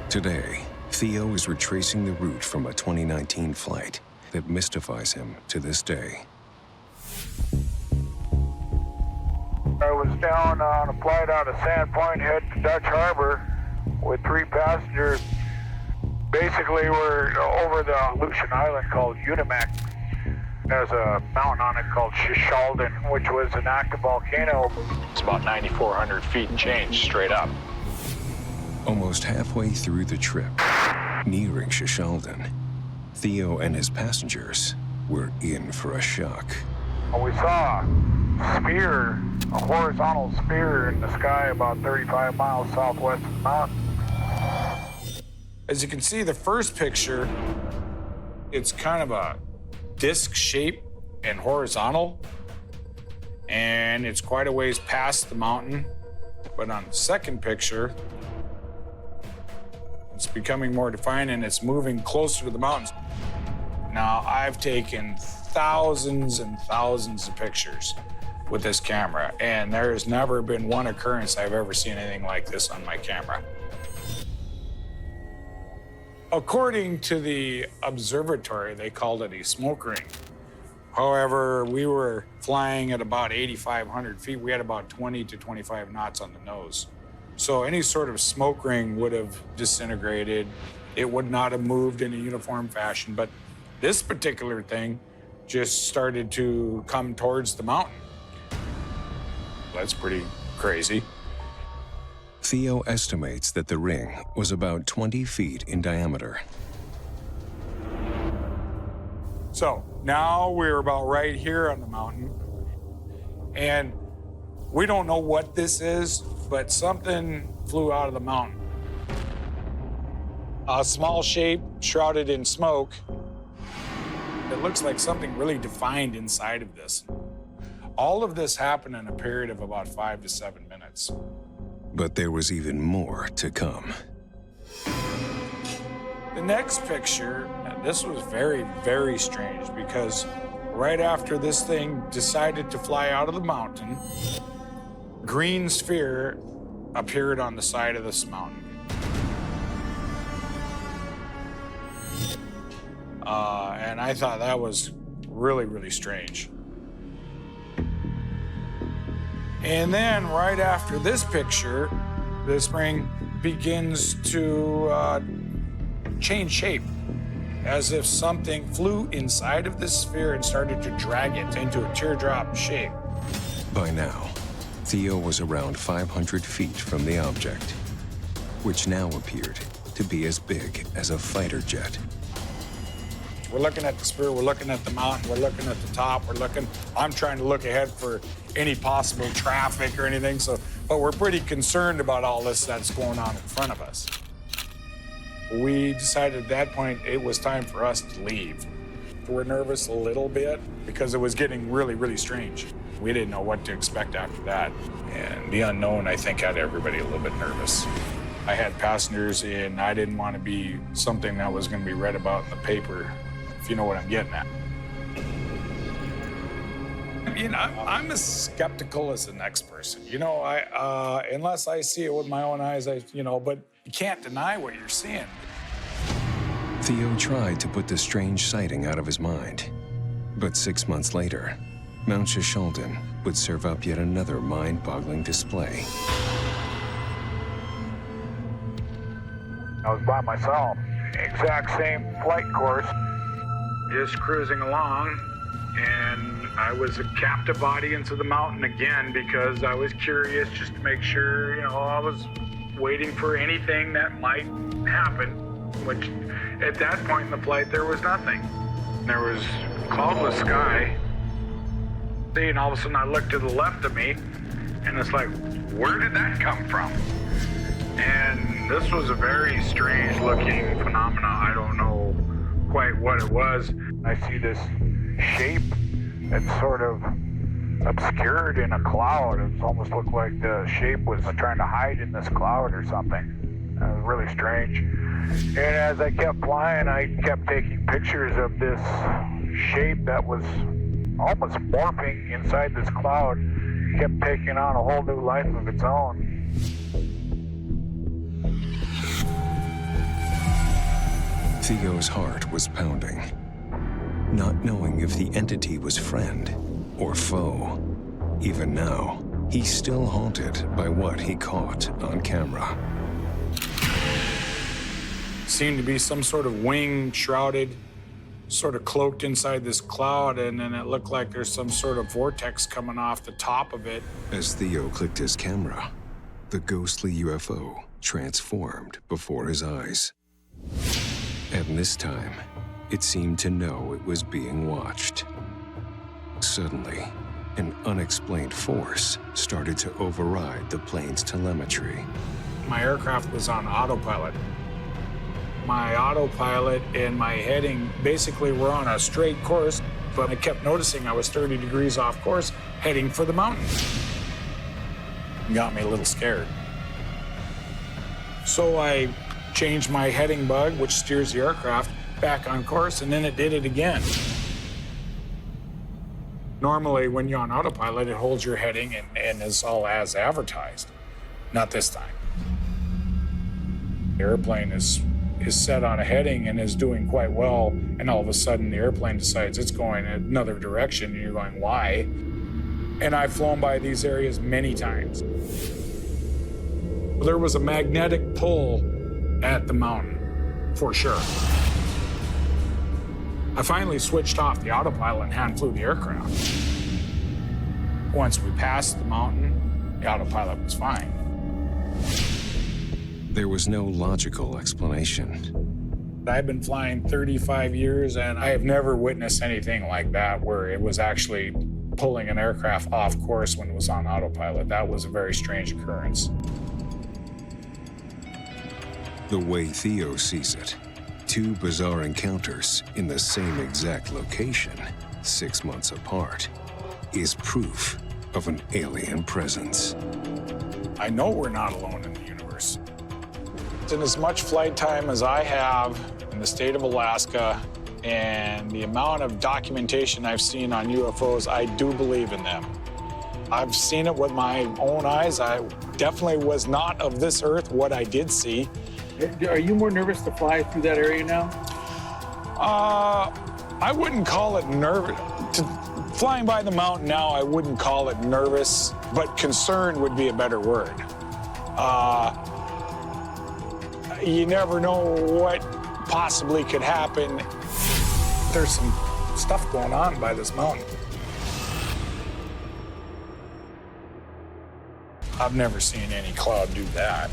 Today, Theo is retracing the route from a 2019 flight that mystifies him to this day. I was down on a flight out of Sandpoint, head to Dutch Harbor with 3 passengers. Basically, we're over the Aleutian island called Unimac. There's a mountain on it called Shishaldin, which was an active volcano. It's about 9,400 feet and change straight up. Almost halfway through the trip, nearing Shishaldin, Theo and his passengers were in for a shock. We saw a sphere, a horizontal sphere in the sky about 35 miles southwest of the mountain. As you can see, the first picture, it's kind of a disc shape and horizontal, and it's quite a ways past the mountain. But on the second picture, it's becoming more defined and it's moving closer to the mountains. Now, I've taken thousands and thousands of pictures with this camera, and there has never been one occurrence I've ever seen anything like this on my camera. According to the observatory, they called it a smoke ring. However, we were flying at about 8,500 feet. We had about 20 to 25 knots on the nose. So any sort of smoke ring would have disintegrated. It would not have moved in a uniform fashion, but this particular thing just started to come towards the mountain. That's pretty crazy. Theo estimates that the ring was about 20 feet in diameter. So now we're about right here on the mountain, and we don't know what this is, but something flew out of the mountain. A small shape shrouded in smoke. It looks like something really defined inside of this. All of this happened in a period of about 5 to 7 minutes. But there was even more to come. The next picture, this was very, very strange because right after this thing decided to fly out of the mountain, green sphere appeared on the side of this mountain. And I thought that was really, really strange. And then right after this picture, this ring begins to change shape, as if something flew inside of this sphere and started to drag it into a teardrop shape. By now, Theo was around 500 feet from the object, which now appeared to be as big as a fighter jet. We're looking at the sphere, we're looking at the mountain, we're looking at the top, I'm trying to look ahead for any possible traffic or anything, but we're pretty concerned about all this that's going on in front of us. We decided at that point it was time for us to leave. We're nervous a little bit because it was getting really, really strange. We didn't know what to expect after that. And the unknown, I think, had everybody a little bit nervous. I had passengers and I didn't want to be something that was going to be read about in the paper, if you know what I'm getting at. You know, I'm as skeptical as the next person. You know, unless I see it with my own eyes, but you can't deny what you're seeing. Theo tried to put the strange sighting out of his mind. But 6 months later, Mount Shishaldin would serve up yet another mind-boggling display. I was by myself, exact same flight course, just cruising along, and I was a captive audience of the mountain again because I was curious just to make sure, I was waiting for anything that might happen, which at that point in the flight, there was nothing. There was cloudless sky, and all of a sudden I looked to the left of me, and it's like, where did that come from? And this was a very strange looking phenomena. I don't know quite what it was. I see this shape that's sort of obscured in a cloud. It almost looked like the shape was trying to hide in this cloud or something. It was really strange. And as I kept flying, I kept taking pictures of this shape that was almost morphing inside this cloud. It kept taking on a whole new life of its own. Theo's heart was pounding, not knowing if the entity was friend or foe. Even now, he's still haunted by what he caught on camera. Seemed to be some sort of wing shrouded, sort of cloaked inside this cloud, and then it looked like there's some sort of vortex coming off the top of it. As Theo clicked his camera, the ghostly UFO transformed before his eyes. And this time, it seemed to know it was being watched. Suddenly, an unexplained force started to override the plane's telemetry. My aircraft was on autopilot. My autopilot and my heading basically were on a straight course, but I kept noticing I was 30 degrees off course, heading for the mountain. It got me a little scared. So I changed my heading bug, which steers the aircraft, back on course, and then it did it again. Normally, when you're on autopilot, it holds your heading and is all as advertised. Not this time. The airplane is set on a heading and is doing quite well, and all of a sudden the airplane decides it's going another direction, and you're going, why? And I've flown by these areas many times. There was a magnetic pull at the mountain, for sure. I finally switched off the autopilot and hand flew the aircraft. Once we passed the mountain, the autopilot was fine. There was no logical explanation. I've been flying 35 years, and I have never witnessed anything like that where it was actually pulling an aircraft off course when it was on autopilot. That was a very strange occurrence. The way Theo sees it, two bizarre encounters in the same exact location, 6 months apart, is proof of an alien presence. I know we're not alone in the universe. In as much flight time as I have in the state of Alaska and the amount of documentation I've seen on UFOs, I do believe in them. I've seen it with my own eyes. I definitely was not of this earth what I did see. Are you more nervous to fly through that area now? I wouldn't call it nervous. Flying by the mountain now, I wouldn't call it nervous, but concerned would be a better word. You never know what possibly could happen. There's some stuff going on by this mountain. I've never seen any cloud do that.